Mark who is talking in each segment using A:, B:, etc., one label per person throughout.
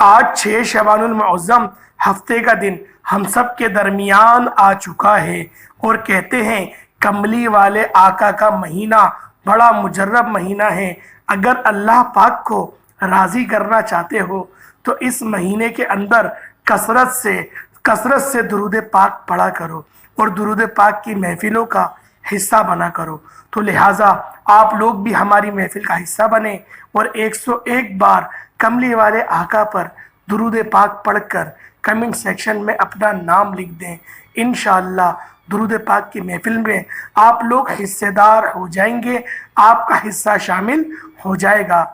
A: آج 6 شعبان المعظم ہفتے کا دن ہم سب کے درمیان آ چکا ہے اور کہتے ہیں کملی والے آقا کا مہینہ بڑا مجرب مہینہ ہے۔ اگر اللہ پاک کو راضی کرنا چاہتے ہو تو اس مہینے کے اندر کثرت سے درود پاک پڑھا کرو اور درود پاک کی محفلوں کا حصہ بنا کرو۔ تو لہٰذا آپ لوگ بھی ہماری محفل کا حصہ بنیں اور 101 بار کملی والے آقا پر درود پاک پڑھ کر کمنٹ سیکشن میں اپنا نام لکھ دیں۔ انشاءاللہ درود پاک کی محفل میں آپ لوگ حصے دار ہو جائیں گے، آپ کا حصہ شامل ہو جائے گا۔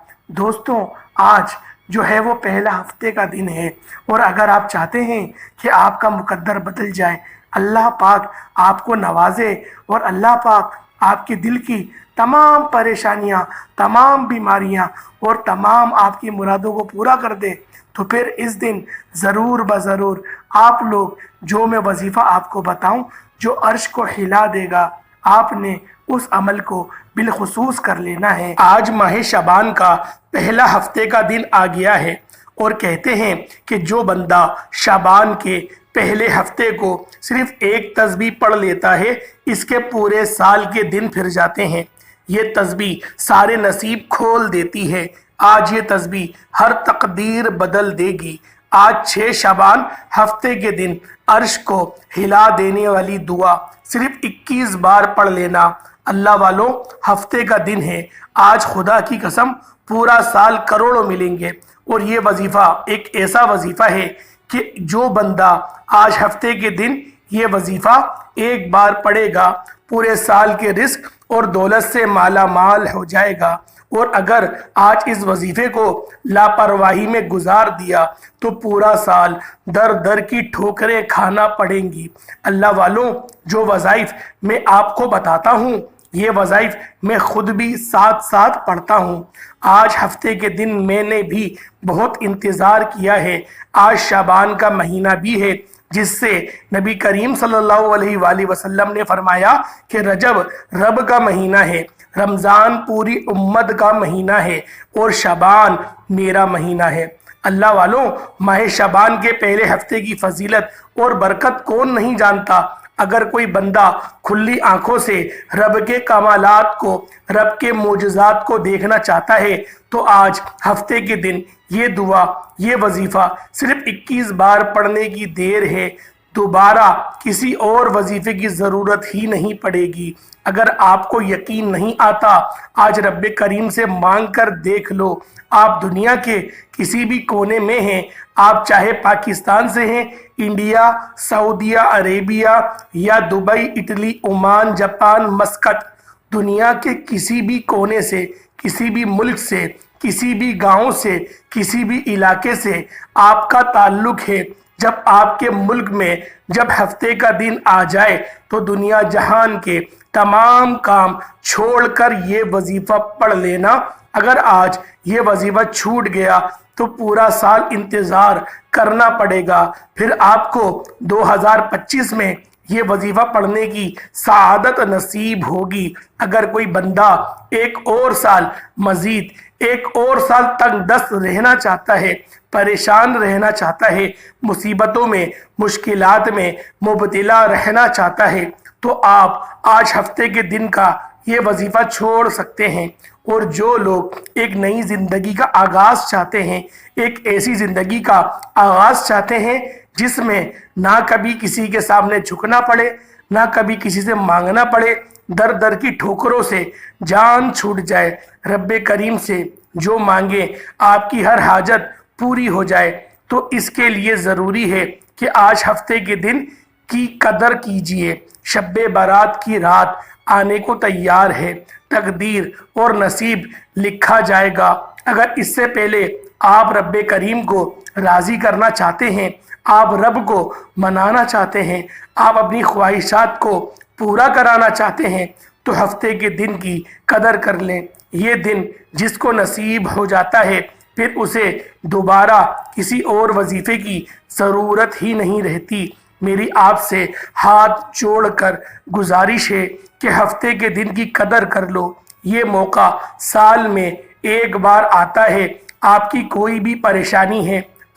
A: دوستوں، آج جو ہے وہ پہلا ہفتے کا دن ہے اور اگر آپ چاہتے ہیں کہ آپ کا مقدر بدل جائے، اللہ پاک آپ کو نوازے اور اللہ پاک آپ کے دل کی تمام پریشانیاں، تمام بیماریاں اور تمام آپ کی مرادوں کو پورا کر دے، تو پھر اس دن ضرور بضرور آپ لوگ جو میں وظیفہ آپ کو بتاؤں جو عرش کو ہلا دے گا، آپ نے اس عمل کو بالخصوص کر لینا ہے۔ آج ماہ شعبان کا پہلا ہفتے کا دن آ گیا ہے اور کہتے ہیں کہ جو بندہ شعبان کے پہلے ہفتے کو صرف ایک تسبیح پڑھ لیتا ہے، اس کے پورے سال کے دن پھر جاتے ہیں۔ یہ تسبیح سارے نصیب کھول دیتی ہے۔ آج یہ تسبیح ہر تقدیر بدل دے گی۔ آج 6 شعبان ہفتے کے دن عرش کو ہلا دینے والی دعا صرف 21 بار پڑھ لینا۔ اللہ والوں، ہفتے کا دن ہے، آج خدا کی قسم پورا سال کروڑوں ملیں گے، اور یہ وظیفہ ایک ایسا وظیفہ ہے کہ جو بندہ آج ہفتے کے دن یہ وظیفہ ایک بار پڑھے گا پورے سال کے رزق اور دولت سے مالا مال ہو جائے گا، اور اگر آج اس وظیفے کو لاپرواہی میں گزار دیا تو پورا سال در در کی ٹھوکریں کھانا پڑیں گی۔ اللہ والوں، جو وظائف میں آپ کو بتاتا ہوں یہ وظائف میں خود بھی ساتھ ساتھ پڑھتا ہوں۔ آج ہفتے کے دن میں نے بھی بہت انتظار کیا ہے۔ آج شعبان کا مہینہ بھی ہے جس سے نبی کریم صلی اللہ علیہ وآلہ وسلم نے فرمایا کہ رجب رب کا مہینہ ہے، رمضان پوری امت کا مہینہ ہے اور شعبان میرا مہینہ ہے۔ اللہ والوں، ماہ شعبان کے پہلے ہفتے کی فضیلت اور برکت کون نہیں جانتا؟ اگر کوئی بندہ کھلی آنکھوں سے رب کے کمالات کو، رب کے معجزات کو دیکھنا چاہتا ہے تو آج ہفتے کے دن یہ دعا، یہ وظیفہ صرف 21 بار پڑھنے کی دیر ہے۔ دوبارہ کسی اور وظیفے کی ضرورت ہی نہیں پڑے گی۔ اگر آپ کو یقین نہیں آتا، آج رب کریم سے مانگ کر دیکھ لو۔ آپ دنیا کے کسی بھی کونے میں ہیں، آپ چاہے پاکستان سے ہیں، انڈیا، سعودیہ عربیہ یا Dubai, Italy, Oman, Japan, Muscat, دنیا کے کسی بھی کونے سے، کسی بھی ملک سے، کسی بھی گاؤں سے، کسی بھی علاقے سے آپ کا تعلق ہے، جب آپ کے ملک میں جب ہفتے کا دن آ جائے تو دنیا جہان کے تمام کام چھوڑ کر یہ وظیفہ پڑھ لینا۔ اگر آج یہ وظیفہ چھوٹ گیا تو پورا سال انتظار کرنا پڑے گا، پھر آپ کو 2025 میں یہ وظیفہ پڑھنے کی سعادت نصیب ہوگی۔ اگر کوئی بندہ ایک اور سال مزید، ایک اور سال تنگ دست رہنا چاہتا ہے، پریشان رہنا چاہتا ہے، مصیبتوں میں، مشکلات میں مبتلا رہنا چاہتا ہے، تو آپ آج ہفتے کے دن کا یہ وظیفہ چھوڑ سکتے ہیں۔ اور جو لوگ ایک نئی زندگی کا آغاز چاہتے ہیں، ایک ایسی زندگی کا آغاز چاہتے ہیں جس میں نہ کبھی کسی کے سامنے جھکنا پڑے، نہ کبھی کسی سے مانگنا پڑے، در در کی ٹھوکروں سے جان چھوٹ جائے، رب کریم سے جو مانگے آپ کی ہر حاجت پوری ہو جائے، تو اس کے لیے ضروری ہے کہ آج ہفتے کے دن کی قدر کیجئے۔ شب برات کی رات آنے کو تیار ہے، تقدیر اور نصیب لکھا جائے گا۔ اگر اس سے پہلے آپ رب کریم کو راضی کرنا چاہتے ہیں، آپ رب کو منانا چاہتے ہیں، آپ اپنی خواہشات کو پورا کرانا چاہتے ہیں، تو ہفتے کے دن کی قدر کر لیں۔ یہ دن جس کو نصیب ہو جاتا ہے پھر اسے دوبارہ کسی اور وظیفے کی ضرورت ہی نہیں رہتی۔ میری آپ سے ہاتھ جوڑ کر گزارش ہے کہ ہفتے کے دن کی قدر کر لو۔ یہ موقع سال میں ایک بار آتا ہے۔ آپ کی کوئی بھی پریشانی ہے،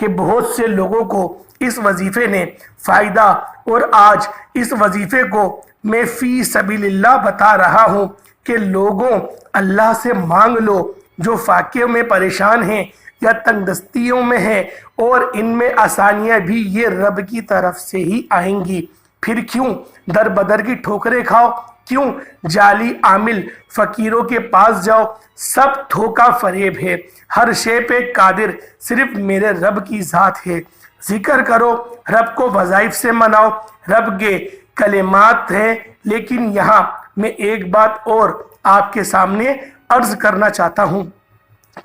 A: کہ بہت سے لوگوں کو اس وظیفے نے فائدہ، اور آج اس وظیفے کو میں فی سبیل اللہ بتا رہا ہوں کہ لوگوں اللہ سے مانگ لو جو فاقے میں پریشان ہیں یا تنگ دستیوں میں ہیں، اور ان میں آسانیاں بھی یہ رب کی طرف سے ہی آئیں گی۔ پھر کیوں در بدر کی ٹھوکریں کھاؤ، کیوں جعلی عامل فقیروں کے پاس جاؤ؟ سب دھوکہ فریب ہے، ہر شے پہ قادر صرف میرے رب کی ذات ہے۔ ذکر کرو، رب کو وظائف سے مناؤ، رب کے کلمات ہیں، لیکن یہاں میں ایک بات اور آپ کے سامنے عرض کرنا چاہتا ہوں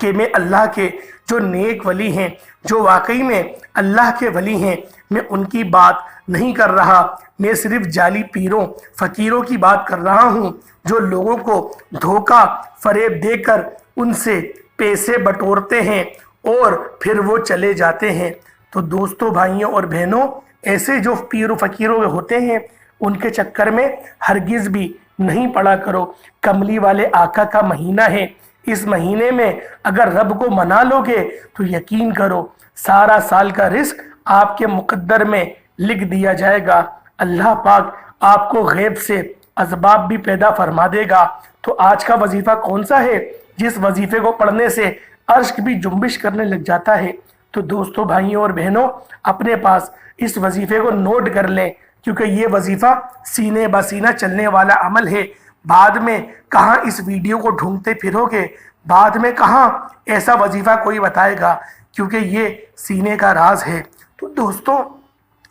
A: کہ میں اللہ کے جو نیک ولی ہیں، جو واقعی میں اللہ کے ولی ہیں، میں ان کی بات نہیں کر رہا، میں صرف جعلی پیروں فقیروں کی بات کر رہا ہوں جو لوگوں کو دھوکہ فریب دے کر ان سے پیسے بٹورتے ہیں اور پھر وہ چلے جاتے ہیں۔ تو دوستوں، بھائیوں اور بہنوں، ایسے جو پیر و فقیروں ہوتے ہیں ان کے چکر میں ہرگز بھی نہیں پڑا کرو۔ کملی والے آقا کا مہینہ ہے، اس مہینے میں اگر رب کو منا لو گے تو یقین کرو سارا سال کا رزق آپ کے مقدر میں لکھ دیا جائے گا۔ اللہ پاک آپ کو غیب سے اسباب بھی پیدا فرما دے گا۔ تو آج کا وظیفہ کون سا ہے جس وظیفے کو پڑھنے سے عرش بھی جنبش کرنے لگ جاتا ہے؟ تو دوستوں، بھائیوں اور بہنوں، اپنے پاس اس وظیفے کو نوٹ کر لیں، کیونکہ یہ وظیفہ سینے بسینہ چلنے والا عمل ہے۔ بعد میں کہاں اس ویڈیو کو ڈھونڈتے پھرو گے، بعد میں کہاں ایسا وظیفہ کوئی بتائے گا، کیونکہ یہ سینے کا راز ہے۔ تو دوستوں،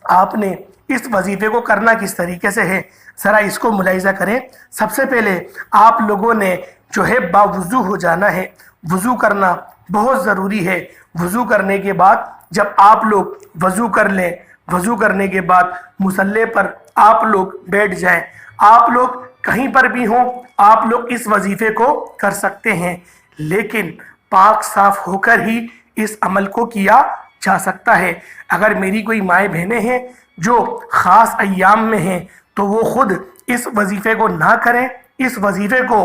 A: آپ نے اس وظیفے کو کرنا کس طریقے سے ہے، ذرا اس کو ملاحظہ کریں۔ سب سے پہلے آپ لوگوں نے جو ہے باوضو ہو جانا ہے، وضو کرنا بہت ضروری ہے۔ وضو کرنے کے بعد جب آپ لوگ وضو کر لیں، وضو کرنے کے بعد مصلی پر آپ لوگ بیٹھ جائیں۔ آپ لوگ کہیں پر بھی ہوں، آپ لوگ اس وظیفے کو کر سکتے ہیں، لیکن پاک صاف ہو کر ہی اس عمل کو کیا جا سکتا ہے۔ اگر میری کوئی مائیں بہنیں ہیں جو خاص ایام میں ہیں تو وہ خود اس وظیفے کو نہ کریں۔ اس وظیفے کو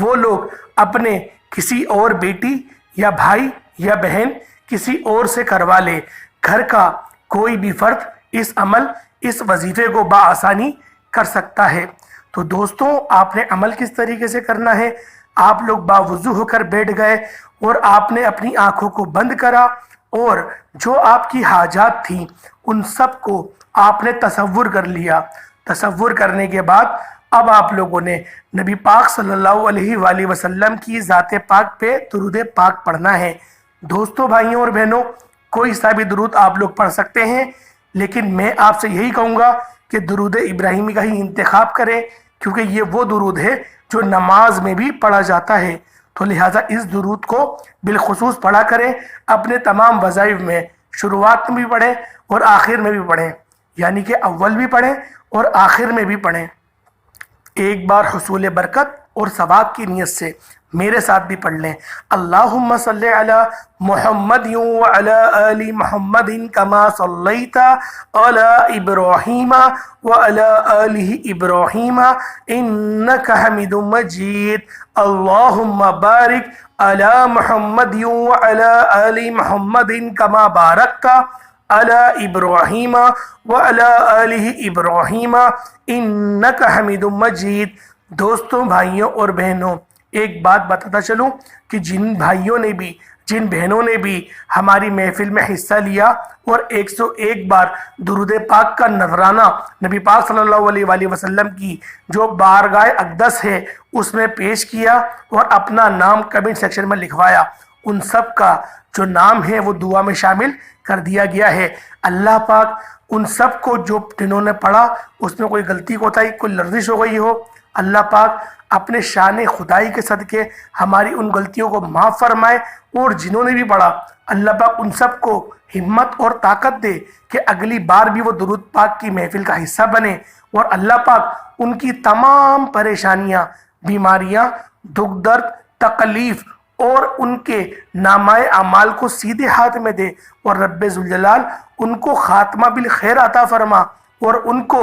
A: وہ لوگ اپنے کسی اور بیٹی یا بھائی یا بہن کسی اور سے کروا لے۔ گھر کا کوئی بھی فرد اس وظیفے کو بآسانی کر سکتا ہے۔ تو دوستوں، آپ نے عمل کس طریقے سے کرنا ہے؟ آپ لوگ باوضو ہو کر بیٹھ گئے اور آپ نے اپنی آنکھوں کو بند کرا، اور جو آپ کی حاجات تھیں ان سب کو آپ نے تصور کر لیا۔ تصور کرنے کے بعد اب آپ لوگوں نے نبی پاک صلی اللہ علیہ وآلہ وسلم کی ذات پاک پہ درود پاک پڑھنا ہے۔ دوستوں، بھائیوں اور بہنوں، کوئی سا بھی درود آپ لوگ پڑھ سکتے ہیں، لیکن میں آپ سے یہی کہوں گا کہ درود ابراہیمی کا ہی انتخاب کریں، کیونکہ یہ وہ درود ہے جو نماز میں بھی پڑھا جاتا ہے۔ تو لہٰذا اس درود کو بالخصوص پڑھا کریں، اپنے تمام وظائف میں، شروعات میں بھی پڑھیں اور آخر میں بھی پڑھیں، یعنی کہ اول بھی پڑھیں اور آخر میں بھی پڑھیں۔ ایک بار حصول برکت اور ثواب کی نیت سے میرے ساتھ بھی پڑھ لیں۔ اللہم صلی علی محمد وعلی آل محمد کما صلیت علی ابراہیم وعلی آل ابراہیم انک حمید مجید۔ اللہم بارک علی محمد وعلی آل محمد کما بارکت علی ابراہیم وعلی آل ابراہیم انک حمید مجید۔ دوستوں، بھائیوں اور بہنوں، ایک بات بتاتا چلوں کہ جن بھائیوں نے بھی، جن بہنوں نے بھی ہماری محفل میں حصہ لیا اور 101 بار درود پاک کا نذرانہ نبی پاک صلی اللہ علیہ وآلہ وسلم کی جو بارگاہ اقدس ہے اس میں پیش کیا اور اپنا نام کمنٹ سیکشن میں لکھوایا، ان سب کا جو نام ہے وہ دعا میں شامل کر دیا گیا ہے۔ اللہ پاک ان سب کو جو جنہوں نے پڑھا اس میں کوئی غلطی کوتاہی، کوئی لرزش ہو گئی ہو، اللہ پاک اپنے شان خدائی کے صدقے ہماری ان غلطیوں کو معاف فرمائے، اور جنہوں نے بھی پڑھا اللہ پاک ان سب کو ہمت اور طاقت دے کہ اگلی بار بھی وہ درود پاک کی محفل کا حصہ بنے، اور اللہ پاک ان کی تمام پریشانیاں، بیماریاں، دکھ درد، تکلیف اور ان کے نامہ اعمال کو سیدھے ہاتھ میں دے، اور رب ذوالجلال ان کو خاتمہ بالخیر عطا فرما، اور ان کو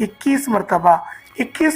A: 21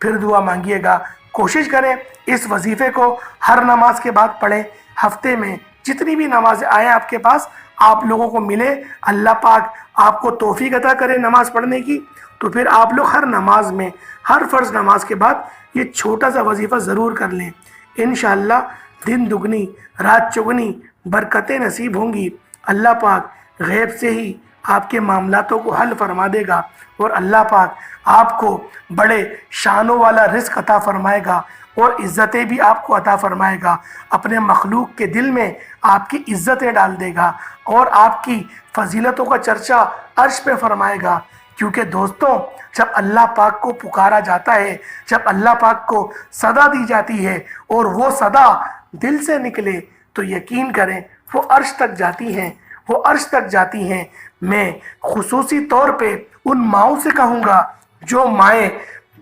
A: پھر دعا مانگیے گا۔ کوشش کریں اس وظیفے کو ہر نماز کے بعد پڑھیں۔ ہفتے میں جتنی بھی نمازیں آئیں آپ کے پاس، آپ لوگوں کو ملے، اللہ پاک آپ کو توفیق عطا کرے نماز پڑھنے کی، تو پھر آپ لوگ ہر نماز میں، ہر فرض نماز کے بعد یہ چھوٹا سا وظیفہ ضرور کر لیں۔ انشاءاللہ دن دگنی رات چگنی برکتیں نصیب ہوں گی۔ اللہ پاک غیب سے ہی آپ کے معاملاتوں کو حل فرما دے گا، اور اللہ پاک آپ کو بڑے شانوں والا رزق عطا فرمائے گا، اور عزتیں بھی آپ کو عطا فرمائے گا۔ اپنے مخلوق کے دل میں آپ کی عزتیں ڈال دے گا، اور آپ کی فضیلتوں کا چرچا عرش پہ فرمائے گا۔ کیونکہ دوستوں، جب اللہ پاک کو پکارا جاتا ہے، جب اللہ پاک کو صدا دی جاتی ہے، اور وہ صدا دل سے نکلے، تو یقین کریں وہ عرش تک جاتی ہیں، وہ عرش تک جاتی ہیں۔ میں خصوصی طور پہ ان ماؤں سے کہوں گا جو مائیں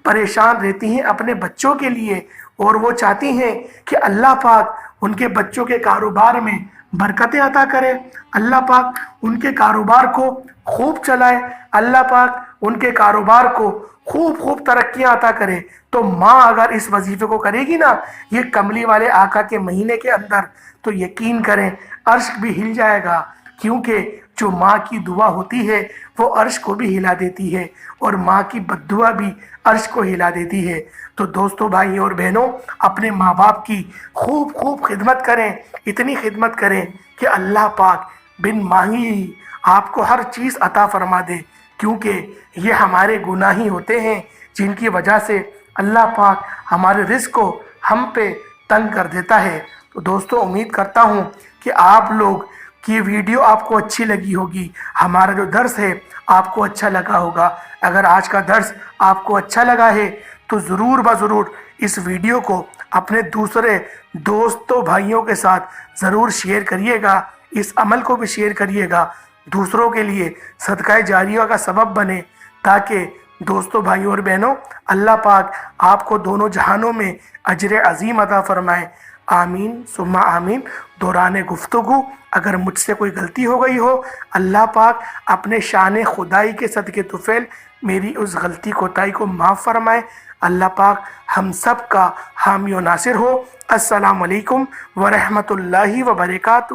A: پریشان رہتی ہیں اپنے بچوں کے لیے، اور وہ چاہتی ہیں کہ اللہ پاک ان کے بچوں کے کاروبار میں برکتیں عطا کرے، اللہ پاک ان کے کاروبار کو خوب چلائے، اللہ پاک ان کے کاروبار کو خوب ترقیاں عطا کرے۔ تو ماں اگر اس وظیفے کو کرے گی نا یہ کملی والے آقا کے مہینے کے اندر، تو یقین کریں عرش بھی ہل جائے گا، کیونکہ جو ماں کی دعا ہوتی ہے وہ عرش کو بھی ہلا دیتی ہے، اور ماں کی بد دعا بھی عرش کو ہلا دیتی ہے۔ تو دوستو، بھائی اور بہنوں، اپنے ماں باپ کی خوب خدمت کریں، اتنی خدمت کریں کہ اللہ پاک بن مانگی ہی آپ کو ہر چیز عطا فرما دے، کیونکہ یہ ہمارے گناہ ہی ہوتے ہیں جن کی وجہ سے اللہ پاک ہمارے رزق کو ہم پہ تنگ کر دیتا ہے۔ تو دوستو، امید کرتا ہوں کہ آپ لوگ کی ویڈیو آپ کو اچھی لگی ہوگی، ہمارا جو درس ہے آپ کو اچھا لگا ہوگا۔ اگر آج کا درس آپ کو اچھا لگا ہے تو ضرور اس ویڈیو کو اپنے دوسرے دوستوں بھائیوں کے ساتھ ضرور شیئر کریے گا، اس عمل کو بھی شیئر کریے گا، دوسروں کے لیے صدقہ جاریہ کا سبب بنے، تاکہ دوستوں بھائیوں اور بہنوں اللہ پاک آپ کو دونوں جہانوں میں اجر عظیم عطا فرمائے۔ آمین ثم آمین۔ دوران گفتگو اگر مجھ سے کوئی غلطی ہو گئی ہو، اللہ پاک اپنے شان خدائی کے صدقے طفیل میری اس غلطی کوتاہی کو معاف فرمائے۔ اللہ پاک ہم سب کا حامی و ناصر ہو۔ السلام علیکم ورحمۃ اللہ وبرکاتہ۔